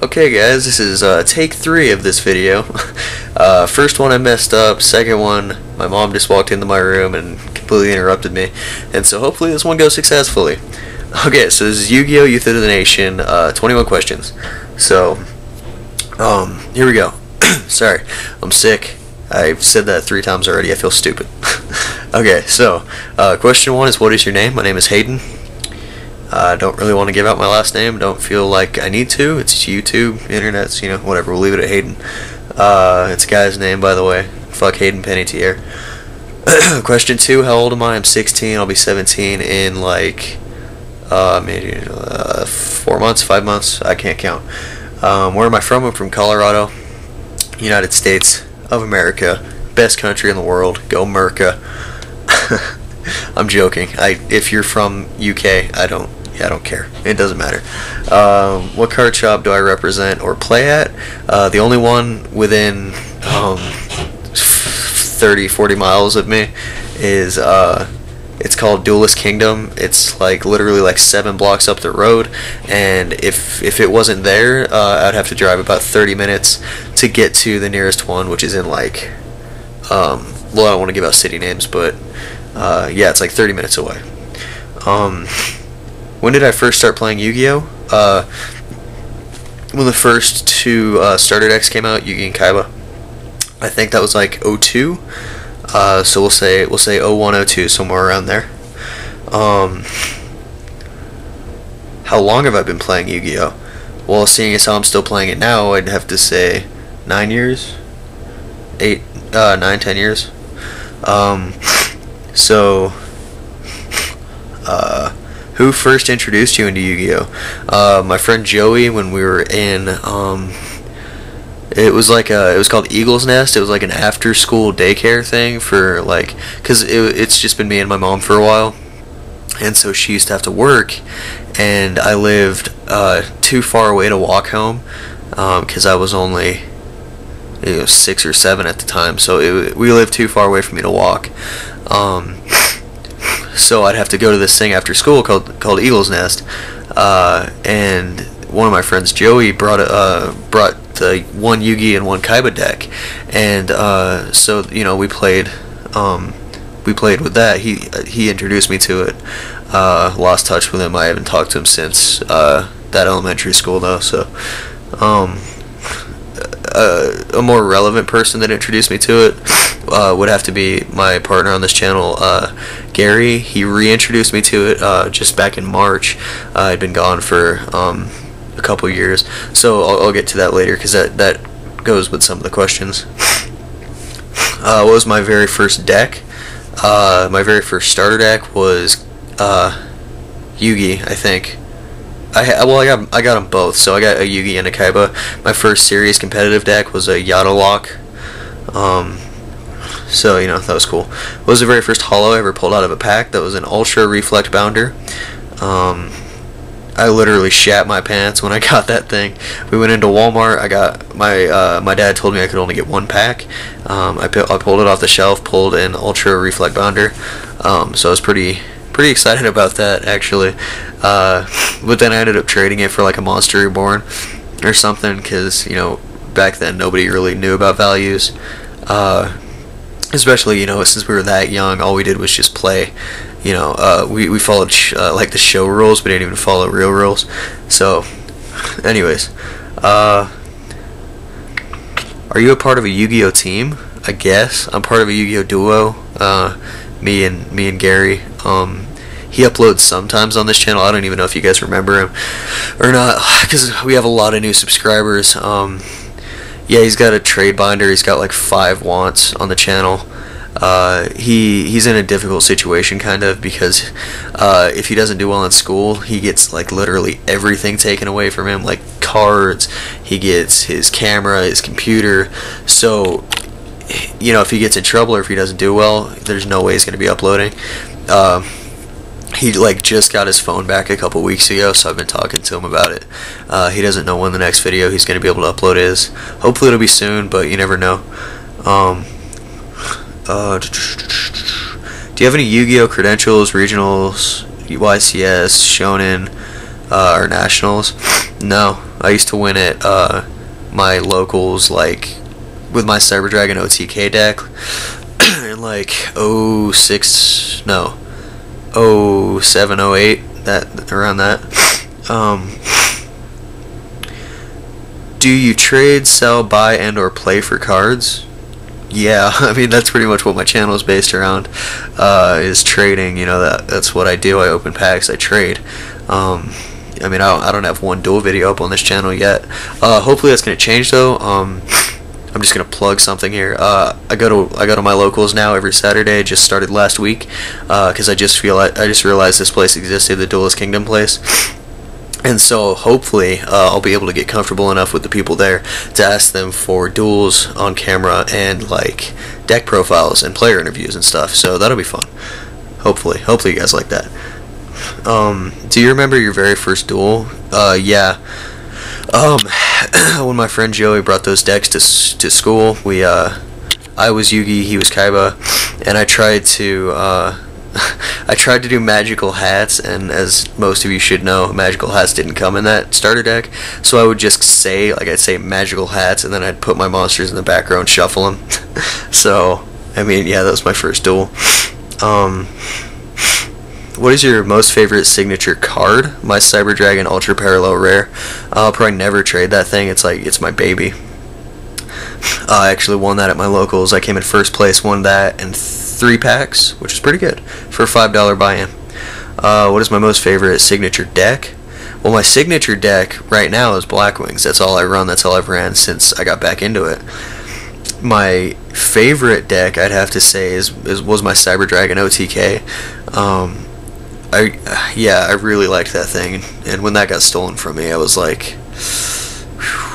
Okay guys, this is take 3 of this video. First one I messed up, second one my mom just walked into my room and completely interrupted me, and so hopefully this one goes successfully. Okay, so this is Yu-Gi-Oh! Youth of the Nation, 21 questions. So, here we go. Sorry, I'm sick. I've said that 3 times already, I feel stupid. Okay, so, question 1 is what is your name? My name is Hayden. I don't really want to give out my last name. Don't feel like I need to. It's YouTube, internet's, you know, whatever. We'll leave it at Hayden. It's a guy's name, by the way. Fuck Hayden Panettiere. Question 2, how old am I? I'm 16. I'll be 17 in like maybe 4 months, 5 months. I can't count. Where am I from? I'm from Colorado, United States of America. Best country in the world. Go Merca. I'm joking. If you're from UK, I don't care. It doesn't matter. What card shop do I represent or play at? The only one within 30-40 miles of me is it's called Duelist Kingdom. It's like literally like 7 blocks up the road, and if it wasn't there, I'd have to drive about 30 minutes to get to the nearest one, which is in like well, I don't want to give out city names, but yeah, it's like 30 minutes away. When did I first start playing Yu-Gi-Oh? When the first 2 starter decks came out, Yu-Gi and Kaiba. I think that was like 02. So we'll say 01, 02, somewhere around there. How long have I been playing Yu-Gi-Oh? Well, seeing as how I'm still playing it now, I'd have to say 9 years, 9, 10 years. So, who first introduced you into Yu-Gi-Oh? My friend Joey, when we were in, it was called Eagle's Nest. It was like an after-school daycare thing for like, cause it's just been me and my mom for a while, and so she used to have to work, and I lived too far away to walk home, cause I was only 6 or 7 at the time, so we lived too far away for me to walk. So I'd have to go to this thing after school called Eagle's Nest, and one of my friends, Joey, brought the 1 Yu-Gi and 1 Kaiba deck, and so you know we played with that. He introduced me to it. Lost touch with him. I haven't talked to him since that elementary school though. So a more relevant person that introduced me to it would have to be my partner on this channel, Gary. He reintroduced me to it just back in March. I'd been gone for a couple years, so I'll get to that later because that goes with some of the questions. What was my very first deck? My very first starter deck was Yugi, I think. I got them both, so I got a Yugi and a Kaiba. My first serious competitive deck was a Yada-Lock. So, you know, that was cool. What was the very first holo I ever pulled out of a pack? That was an Ultra Reflect Bounder. I literally shat my pants when I got that thing. We went into Walmart. I got my dad told me I could only get 1 pack. I pulled it off the shelf, pulled an Ultra Reflect Bounder. So I was pretty excited about that, actually. But then I ended up trading it for like a Monster Reborn or something, because, you know, back then nobody really knew about values. Especially, you know, since we were that young, all we did was just play. You know, we followed like the show rules, but didn't even follow real rules. So, anyways, are you a part of a Yu-Gi-Oh team? I guess I'm part of a Yu-Gi-Oh duo. Me and Gary. He uploads sometimes on this channel. I don't even know if you guys remember him or not, because we have a lot of new subscribers. Yeah, he's got a trade binder. He's got like 5 wants on the channel. He's in a difficult situation, kind of, because if he doesn't do well in school, he gets like literally everything taken away from him, like cards. He gets his camera, his computer. So, you know, if he gets in trouble or if he doesn't do well, there's no way he's going to be uploading. He like just got his phone back a couple weeks ago, so I've been talking to him about it. He doesn't know when the next video he's going to be able to upload is. Hopefully it'll be soon, but you never know. Do you have any Yu-Gi-Oh credentials, regionals, YCS, Shonen, or nationals? No. I used to win at my locals, like with my Cyber Dragon OTK deck in like 06, no, 07, 08, that around that. Do you trade, sell, buy, and or play for cards? Yeah, I mean that's pretty much what my channel is based around, is trading. You know, that's what I do. I open packs, I trade. I mean I don't have one duel video up on this channel yet. Hopefully that's gonna change though. I'm just gonna plug something here. I go to my locals now every Saturday. Just started last week because I just realized this place existed, the Duelist Kingdom place. And so hopefully I'll be able to get comfortable enough with the people there to ask them for duels on camera and like deck profiles and player interviews and stuff. So that'll be fun. Hopefully you guys like that. Do you remember your very first duel? Yeah. When my friend Joey brought those decks to school, I was Yugi, he was Kaiba, and I tried to do magical hats, and as most of you should know, magical hats didn't come in that starter deck, so I would just say, like, I'd say magical hats, and then I'd put my monsters in the background, shuffle them. So, I mean, yeah, that was my first duel. What is your most favorite signature card? My Cyber Dragon Ultra Parallel Rare. I'll probably never trade that thing. It's my baby. I actually won that at my locals. I came in first place, won that, and 3 packs, which is pretty good for a $5 buy-in. What is my most favorite signature deck? Well, my signature deck right now is Blackwings. That's all I run. That's all I've ran since I got back into it. My favorite deck, I'd have to say, was my Cyber Dragon OTK. I really liked that thing, and when that got stolen from me, I was like,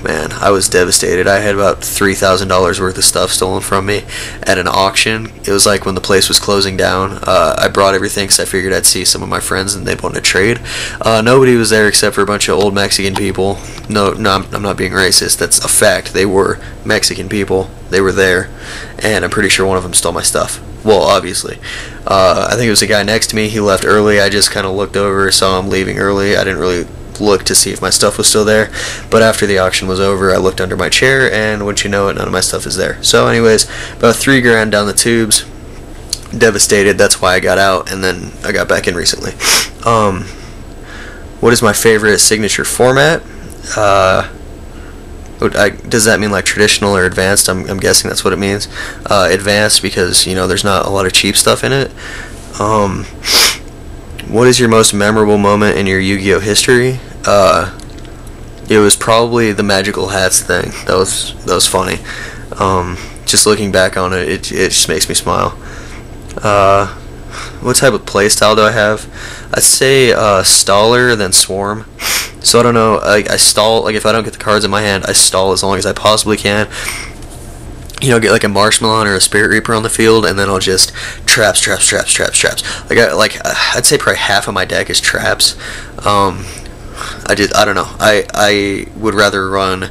man, I was devastated. I had about $3,000 worth of stuff stolen from me at an auction. It was like when the place was closing down. I brought everything because I figured I'd see some of my friends and they'd want to trade. Nobody was there except for a bunch of old Mexican people. No, I'm not being racist. That's a fact. They were Mexican people. They were there, and I'm pretty sure one of them stole my stuff. Well, obviously. I think it was a guy next to me. He left early. I just kind of looked over, saw him leaving early. I didn't really look to see if my stuff was still there, but after the auction was over, I looked under my chair, and wouldn't you know it, none of my stuff is there. So anyways, about $3 grand down the tubes, devastated. That's why I got out, and then I got back in recently. What is my favorite signature format? Does that mean like traditional or advanced? I'm guessing that's what it means. Advanced because, you know, there's not a lot of cheap stuff in it. What is your most memorable moment in your Yu-Gi-Oh history? It was probably the magical hats thing. That was funny. Just looking back on it, it just makes me smile. What type of playstyle do I have? I'd say staller than swarm. So I don't know. I stall, like if I don't get the cards in my hand, I stall as long as I possibly can. You know, get like a Marshmallow or a Spirit Reaper on the field, and then I'll just traps. I'd say probably half of my deck is traps. I don't know. I would rather run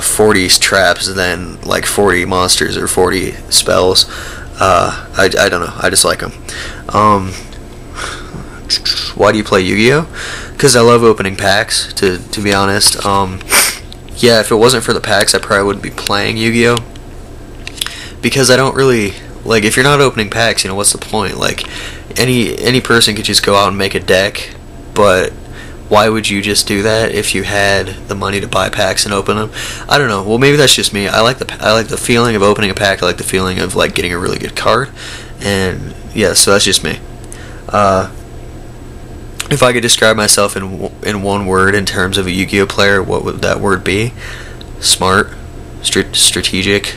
40 traps than like 40 monsters or 40 spells. I don't know. I just like them. Why do you play Yu-Gi-Oh? Because I love opening packs. To be honest. Yeah, if it wasn't for the packs, I probably wouldn't be playing Yu-Gi-Oh. Because I don't really, like, if you're not opening packs, you know, what's the point? Like, any person could just go out and make a deck, but why would you just do that if you had the money to buy packs and open them? I don't know. Well, maybe that's just me. I like the feeling of opening a pack. I like the feeling of like getting a really good card, and yeah, so that's just me. If I could describe myself in one word in terms of a Yu-Gi-Oh player, what would that word be? Smart, strategic.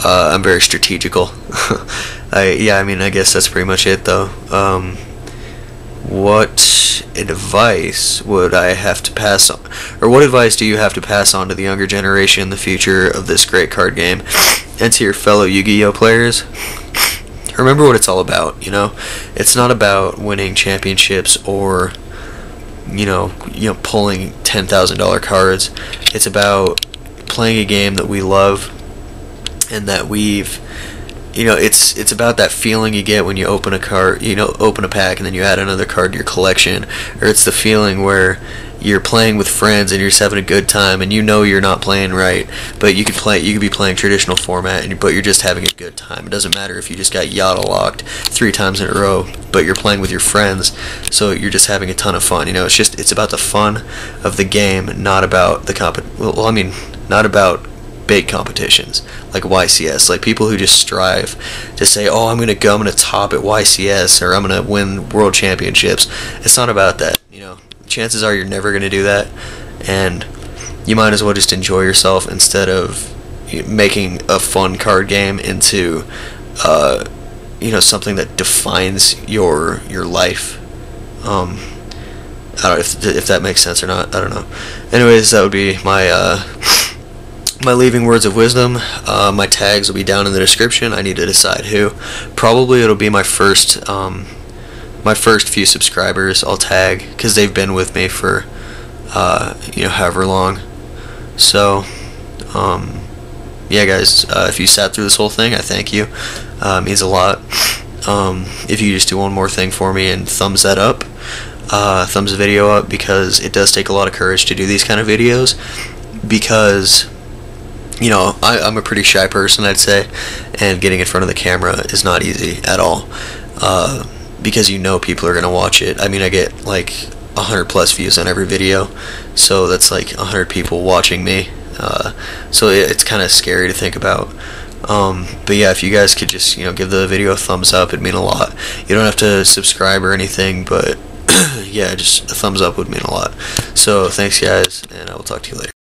I'm very strategical. I mean, I guess that's pretty much it, though. What advice would I have to pass on, or what advice do you have to pass on to the younger generation in the future of this great card game, and to your fellow Yu-Gi-Oh players? Remember what it's all about, you know? It's not about winning championships or, you know, pulling $10,000 cards. It's about playing a game that we love, and that we've, you know, it's about that feeling you get when you open a card, you know, open a pack and then you add another card to your collection, or it's the feeling where you're playing with friends and you're just having a good time, and you know you're not playing right, but you could be playing traditional format, but you're just having a good time. It doesn't matter if you just got yada locked 3 times in a row, but you're playing with your friends, so you're just having a ton of fun. You know, it's about the fun of the game, not about the not about big competitions like YCS, like people who just strive to say, oh, I'm gonna top at YCS, or I'm gonna win world championships. It's not about that. You know, chances are you're never gonna do that, and you might as well just enjoy yourself instead of making a fun card game into something that defines your life. I don't know if that makes sense or not. I don't know. Anyways, that would be my my leaving words of wisdom. My tags will be down in the description. I need to decide who. Probably it'll be my first few subscribers I'll tag, because they've been with me for however long. So yeah, guys, if you sat through this whole thing, I thank you. It means a lot. If you just do one more thing for me and thumbs that up, thumbs the video up, because it does take a lot of courage to do these kind of videos, because I'm a pretty shy person, I'd say, and getting in front of the camera is not easy at all, because people are going to watch it. I mean, I get like 100 plus views on every video, so that's like 100 people watching me, so it's kind of scary to think about. But yeah, if you guys could just give the video a thumbs up, it'd mean a lot. You don't have to subscribe or anything, but yeah, just a thumbs up would mean a lot. So thanks, guys, and I will talk to you later.